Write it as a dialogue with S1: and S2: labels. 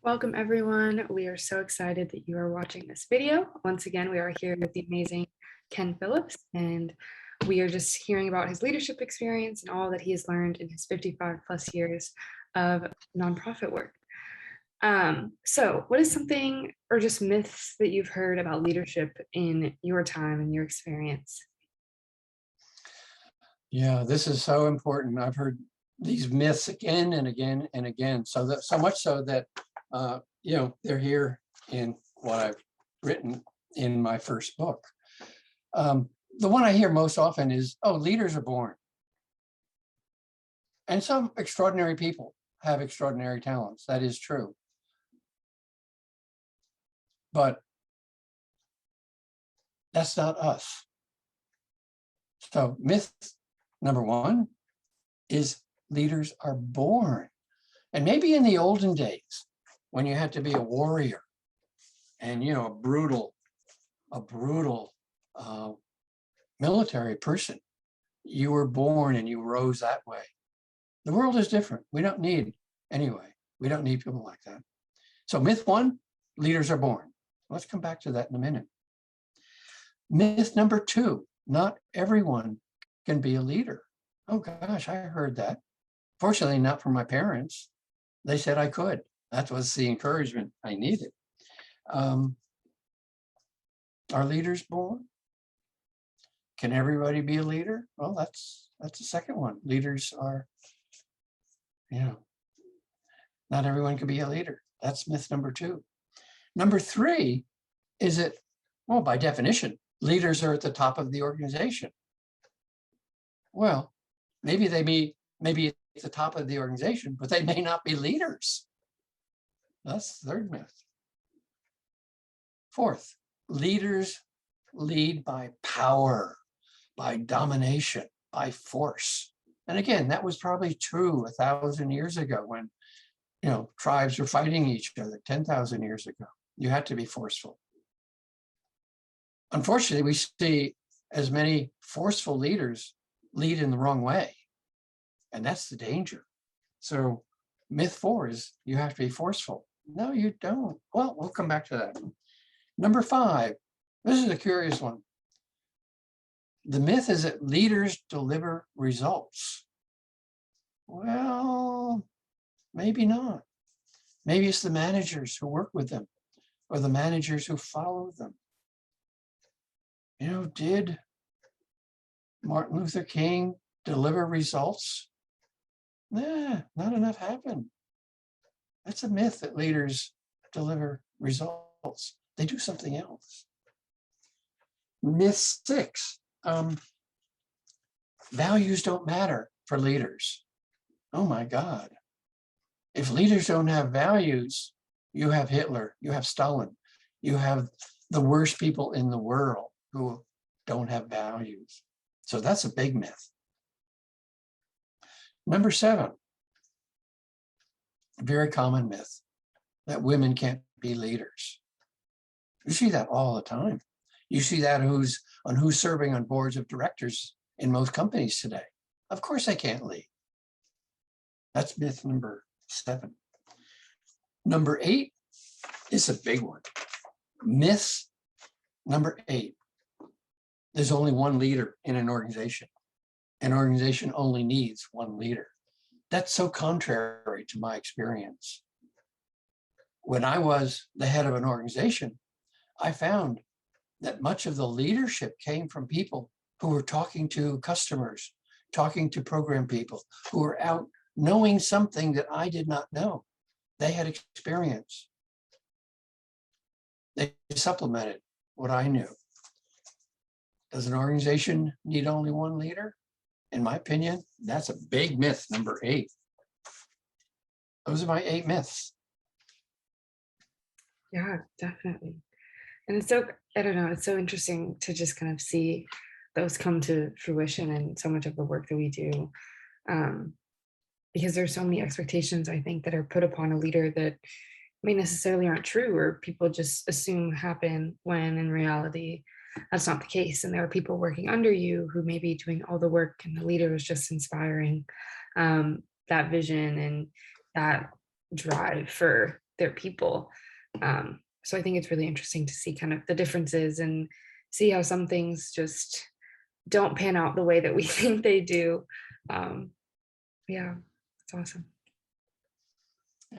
S1: Welcome everyone. We are so excited that you are watching this video. Once again, we are here with the amazing Ken Phillips, and we are just hearing about his leadership experience and all that he has learned in his 55 plus years of nonprofit work. So what is something or just myths that you've heard about leadership in your time and your experience?
S2: Yeah, this is so important. I've heard these myths again and again and again. So much so that they're here in what I've written in my first book. The one I hear most often is, "Oh, leaders are born," and some extraordinary people have extraordinary talents. That is true, but that's not us. So myth number one is leaders are born. And maybe in the olden days, when you had to be a warrior and, a brutal military person, you were born and you rose that way. The world is different. We don't need people like that. So myth one, leaders are born. Let's come back to that in a minute. Myth number two, not everyone can be a leader. Oh gosh, I heard that. Fortunately, not from my parents. They said I could. That was the encouragement I needed. Are leaders born? Can everybody be a leader? Well, that's the second one. Leaders are, not everyone can be a leader. That's myth number two. Number three is that, well, by definition, leaders are at the top of the organization. Well, maybe at the top of the organization, but they may not be leaders. That's the third myth. Fourth, leaders lead by power, by domination, by force. And again, that was probably true 1,000 years ago when, tribes were fighting each other 10,000 years ago. You had to be forceful. Unfortunately, we see as many forceful leaders lead in the wrong way. And that's the danger. So myth four is you have to be forceful. No, you don't. Well, we'll come back to that. Number five, this is a curious one. The myth is that leaders deliver results. Well, maybe not. Maybe it's the managers who work with them or the managers who follow them. Did Martin Luther King deliver results? Nah, not enough happened. That's a myth that leaders deliver results. They do something else. Myth six, values don't matter for leaders. Oh my God. If leaders don't have values, you have Hitler, you have Stalin, you have the worst people in the world who don't have values. So that's a big myth. Number seven, a very common myth that women can't be leaders. You see that all the time. You see that who's serving on boards of directors in most companies today. Of course they can't lead. That's myth number seven. Number eight is a big one. Myth number eight. There's only one leader in an organization. An organization only needs one leader. That's so contrary to my experience. When I was the head of an organization, I found that much of the leadership came from people who were talking to customers, talking to program people, who were out knowing something that I did not know. They had experience. They supplemented what I knew. Does an organization need only one leader? In my opinion, that's a big myth, number eight. Those are my 8 myths.
S1: Yeah, definitely. And it's so, I don't know, it's so interesting to just kind of see those come to fruition in so much of the work that we do. Because there's so many expectations, I think, that are put upon a leader that may necessarily aren't true, or people just assume happen when in reality, that's not the case. And there are people working under you who may be doing all the work, and the leader is just inspiring that vision and that drive for their people. So I think it's really interesting to see kind of the differences and see how some things just don't pan out the way that we think they do. Yeah, it's awesome.